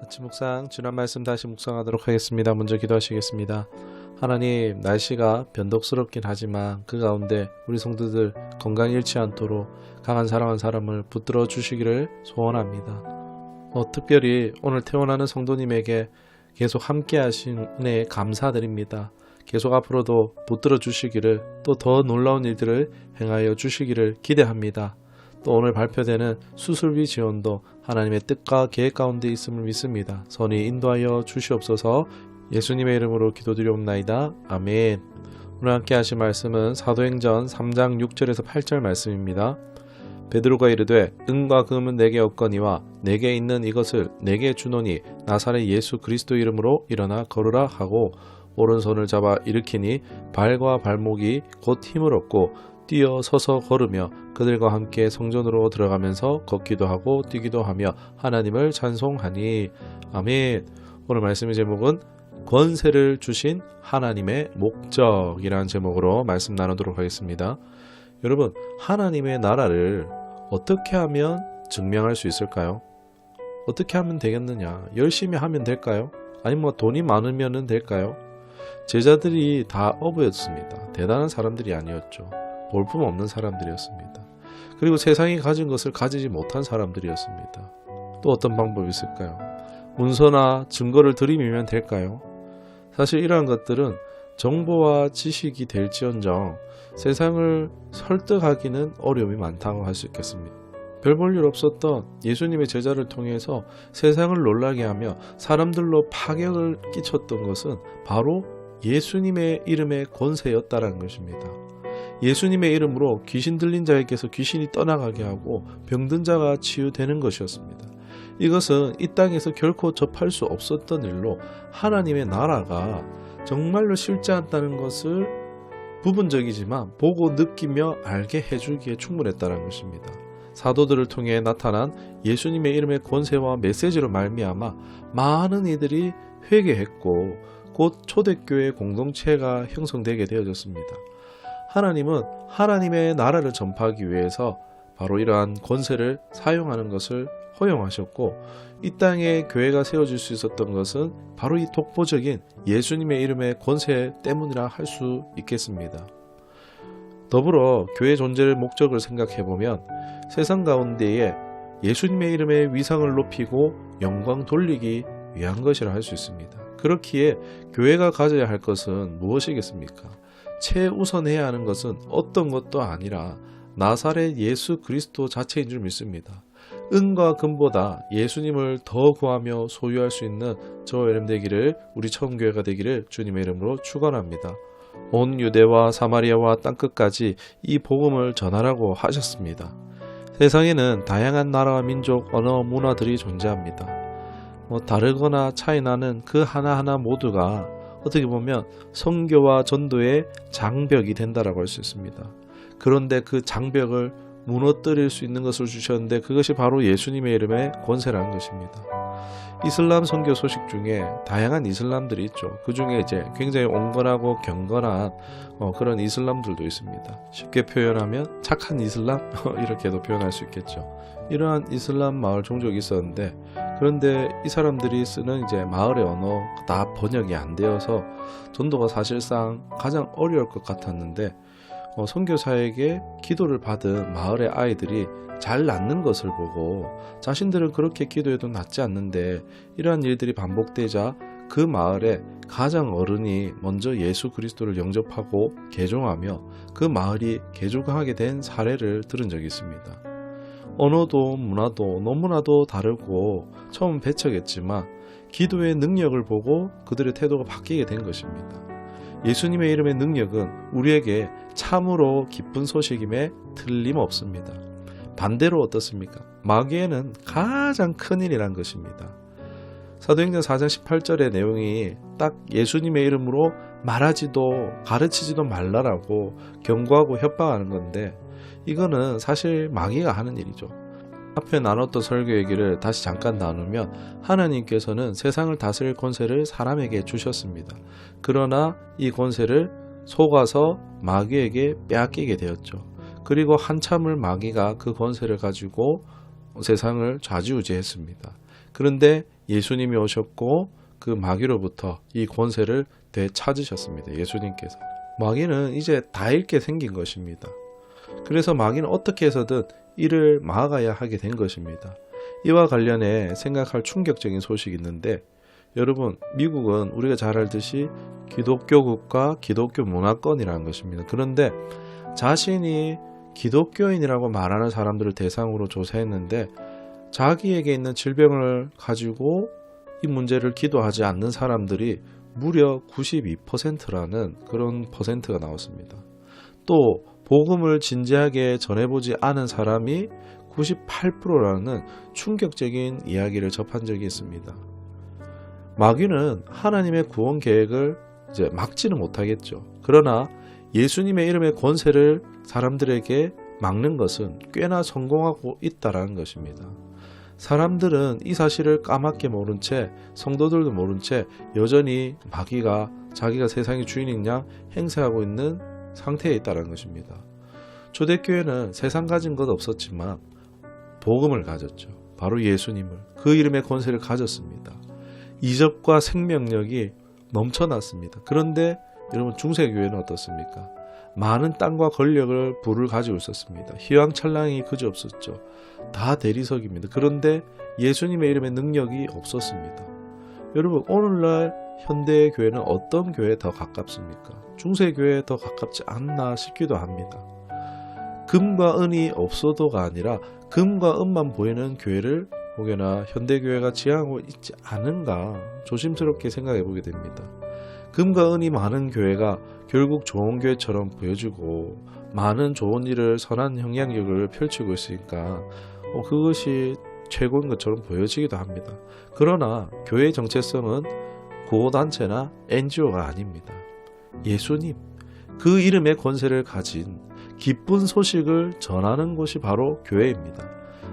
아침 묵상, 지난 말씀 다시 묵상하도록 하겠습니다. 먼저 기도하시겠습니다. 하나님, 날씨가 변덕스럽긴 하지만 그 가운데 우리 성도들 건강 잃지 않도록 강한 사랑한 사람을 붙들어 주시기를 소원합니다. 특별히 오늘 태어나는 성도님에게 계속 함께 하신 은혜에 감사드립니다. 계속 앞으로도 붙들어 주시기를, 또 더 놀라운 일들을 행하여 주시기를 기대합니다. 또 오늘 발표되는 수술비 지원도 하나님의 뜻과 계획 가운데 있음을 믿습니다. 선히 인도하여 주시옵소서. 예수님의 이름으로 기도드리옵나이다. 아멘. 오늘 함께 하실 말씀은 사도행전 3장 6절에서 8절 말씀입니다. 베드로가 이르되 은과 금은 내게 없거니와 내게 있는 이것을 내게 주노니 나사렛 예수 그리스도 이름으로 일어나 걸으라 하고 오른손을 잡아 일으키니 발과 발목이 곧 힘을 얻고 뛰어 서서 걸으며 그들과 함께 성전으로 들어가면서 걷기도 하고 뛰기도 하며 하나님을 찬송하니. 아멘. 오늘 말씀의 제목은 권세를 주신 하나님의 목적이라는 제목으로 말씀 나누도록 하겠습니다. 여러분, 하나님의 나라를 어떻게 하면 증명할 수 있을까요? 어떻게 하면 되겠느냐? 열심히 하면 될까요? 아니면 돈이 많으면 될까요? 제자들이 다 어부였습니다. 대단한 사람들이 아니었죠. 볼품없는 사람들이었습니다. 그리고 세상이 가진 것을 가지지 못한 사람들이었습니다. 또 어떤 방법이 있을까요? 문서나 증거를 들이밀면 될까요? 사실 이러한 것들은 정보와 지식이 될지언정 세상을 설득하기는 어려움이 많다고 할 수 있겠습니다. 별 볼 일 없었던 예수님의 제자를 통해서 세상을 놀라게 하며 사람들로 파격을 끼쳤던 것은 바로 예수님의 이름의 권세였다라는 것입니다. 예수님의 이름으로 귀신 들린 자에게서 귀신이 떠나가게 하고 병든 자가 치유되는 것이었습니다. 이것은 이 땅에서 결코 접할 수 없었던 일로 하나님의 나라가 정말로 실제한다는 것을 부분적이지만 보고 느끼며 알게 해주기에 충분했다는 것입니다. 사도들을 통해 나타난 예수님의 이름의 권세와 메시지로 말미암아 많은 이들이 회개했고 곧 초대교회 공동체가 형성되게 되어졌습니다. 하나님은 하나님의 나라를 전파하기 위해서 바로 이러한 권세를 사용하는 것을 허용하셨고 이 땅에 교회가 세워질 수 있었던 것은 바로 이 독보적인 예수님의 이름의 권세 때문이라 할 수 있겠습니다. 더불어 교회 존재의 목적을 생각해보면 세상 가운데에 예수님의 이름의 위상을 높이고 영광 돌리기 위한 것이라 할 수 있습니다. 그렇기에 교회가 가져야 할 것은 무엇이겠습니까? 최우선해야 하는 것은 어떤 것도 아니라 나사렛 예수 그리스도 자체인 줄 믿습니다. 은과 금보다 예수님을 더 구하며 소유할 수 있는 저와 여러분 되기를, 우리 처음교회가 되기를 주님의 이름으로 축원합니다. 온 유대와 사마리아와 땅끝까지 이 복음을 전하라고 하셨습니다. 세상에는 다양한 나라와 민족, 언어, 문화들이 존재합니다. 다르거나 차이나는 그 하나하나 모두가 어떻게 보면 선교와 전도의 장벽이 된다라고 할 수 있습니다. 그런데 그 장벽을 무너뜨릴 수 있는 것을 주셨는데 그것이 바로 예수님의 이름의 권세라는 것입니다. 이슬람 선교 소식 중에 다양한 이슬람들이 있죠. 그 중에 이제 굉장히 온건하고 경건한 그런 이슬람들도 있습니다. 쉽게 표현하면 착한 이슬람 이렇게도 표현할 수 있겠죠. 이러한 이슬람 마을 종족이 있었는데 그런데 이 사람들이 쓰는 이제 마을의 언어 다 번역이 안 되어서 전도가 사실상 가장 어려울 것 같았는데 선교사에게 기도를 받은 마을의 아이들이 잘 낫는 것을 보고 자신들은 그렇게 기도해도 낫지 않는데 이러한 일들이 반복되자 그 마을의 가장 어른이 먼저 예수 그리스도를 영접하고 개종하며 그 마을이 개종하게 된 사례를 들은 적이 있습니다. 언어도 문화도 너무나도 다르고 처음 배척했지만 기도의 능력을 보고 그들의 태도가 바뀌게 된 것입니다. 예수님의 이름의 능력은 우리에게 참으로 기쁜 소식임에 틀림없습니다. 반대로 어떻습니까? 마귀에는 가장 큰 일이란 것입니다. 사도행전 4장 18절의 내용이 딱 예수님의 이름으로 말하지도 가르치지도 말라라고 경고하고 협박하는 건데 이거는 사실 마귀가 하는 일이죠. 앞에 나눴던 설교 얘기를 다시 잠깐 나누면 하나님께서는 세상을 다스릴 권세를 사람에게 주셨습니다. 그러나 이 권세를 속아서 마귀에게 빼앗기게 되었죠. 그리고 한참을 마귀가 그 권세를 가지고 세상을 좌지우지했습니다. 그런데 예수님이 오셨고 그 마귀로부터 이 권세를 되찾으셨습니다. 예수님께서. 마귀는 이제 다 잃게 생긴 것입니다. 그래서 마귀는 어떻게 해서든 이를 막아야 하게 된 것입니다. 이와 관련해 생각할 충격적인 소식이 있는데, 여러분, 미국은 우리가 잘 알듯이 기독교 국가, 기독교 문화권이라는 것입니다. 그런데 자신이 기독교인이라고 말하는 사람들을 대상으로 조사했는데 자기에게 있는 질병을 가지고 이 문제를 기도하지 않는 사람들이 무려 92%라는 그런 퍼센트가 나왔습니다. 또 복음을 진지하게 전해보지 않은 사람이 98%라는 충격적인 이야기를 접한 적이 있습니다. 마귀는 하나님의 구원 계획을 이제 막지는 못하겠죠. 그러나 예수님의 이름의 권세를 사람들에게 막는 것은 꽤나 성공하고 있다는 것입니다. 사람들은 이 사실을 까맣게 모른 채, 성도들도 모른 채 여전히 마귀가 자기가 세상의 주인인 양 행세하고 있는 상태에 있다는 것입니다. 초대교회는 세상 가진 것 없었지만 복음을 가졌죠. 바로 예수님을, 그 이름의 권세를 가졌습니다. 이적과 생명력이 넘쳐났습니다. 그런데 여러분, 중세교회는 어떻습니까? 많은 땅과 권력을 부를 가지고 있었습니다. 휘황찬란이 그지없었죠. 다 대리석입니다. 그런데 예수님의 이름의 능력이 없었습니다. 여러분, 오늘날 현대의 교회는 어떤 교회에 더 가깝습니까? 중세교회에 더 가깝지 않나 싶기도 합니다. 금과 은이 없어도가 아니라 금과 은만 보이는 교회를 혹여나 현대교회가 지향하고 있지 않은가 조심스럽게 생각해 보게 됩니다. 금과 은이 많은 교회가 결국 좋은 교회처럼 보여지고 많은 좋은 일을, 선한 영향력을 펼치고 있으니까 그것이 최고인 것처럼 보여지기도 합니다. 그러나 교회의 정체성은 구호단체나 NGO가 아닙니다. 예수님, 그 이름의 권세를 가진 기쁜 소식을 전하는 곳이 바로 교회입니다.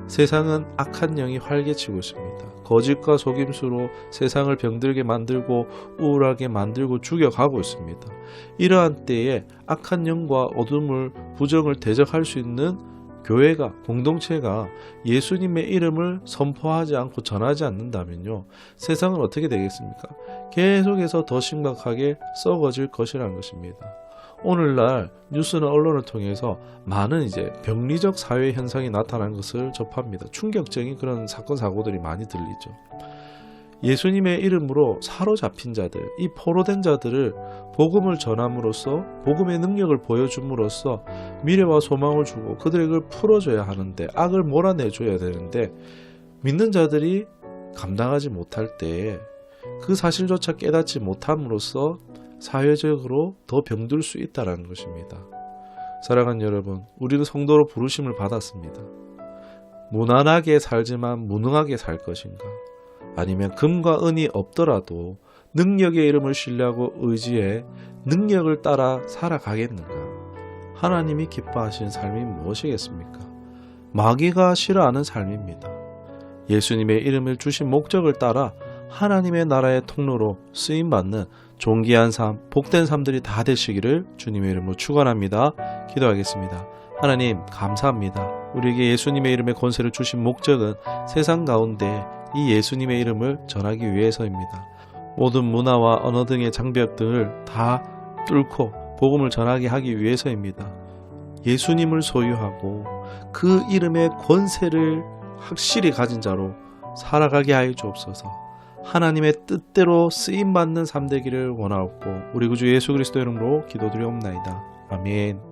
세상은 악한 영이 활개치고 있습니다. 거짓과 속임수로 세상을 병들게 만들고 우울하게 만들고 죽여가고 있습니다. 이러한 때에 악한 영과 어둠을, 부정을 대적할 수 있는 교회가, 공동체가 예수님의 이름을 선포하지 않고 전하지 않는다면요, 세상은 어떻게 되겠습니까? 계속해서 더 심각하게 썩어질 것이라는 것입니다. 오늘날 뉴스나 언론을 통해서 많은 이제 병리적 사회 현상이 나타난 것을 접합니다. 충격적인 그런 사건 사고들이 많이 들리죠. 예수님의 이름으로 사로잡힌 자들, 이 포로된 자들을 복음을 전함으로써, 복음의 능력을 보여줌으로써 미래와 소망을 주고 그들에게 풀어줘야 하는데, 악을 몰아내줘야 되는데, 믿는 자들이 감당하지 못할 때에 그 사실조차 깨닫지 못함으로써 사회적으로 더 병들 수 있다는 것입니다. 사랑하는 여러분, 우리도 성도로 부르심을 받았습니다. 무난하게 살지만 무능하게 살 것인가? 아니면 금과 은이 없더라도 능력의 이름을 신뢰하고 의지해 능력을 따라 살아가겠는가? 하나님이 기뻐하시는 삶이 무엇이겠습니까? 마귀가 싫어하는 삶입니다. 예수님의 이름을 주신 목적을 따라 하나님의 나라의 통로로 쓰임받는 존귀한 삶, 복된 삶들이 다 되시기를 주님의 이름으로 축원합니다. 기도하겠습니다. 하나님, 감사합니다. 우리에게 예수님의 이름의 권세를 주신 목적은 세상 가운데 이 예수님의 이름을 전하기 위해서입니다. 모든 문화와 언어 등의 장벽들을 다 뚫고 복음을 전하게 하기 위해서입니다. 예수님을 소유하고 그 이름의 권세를 확실히 가진 자로 살아가게 하여 주옵소서. 하나님의 뜻대로 쓰임받는 삶 되기를 원하옵고 우리 구주 예수 그리스도 이름으로 기도드리옵나이다. 아멘.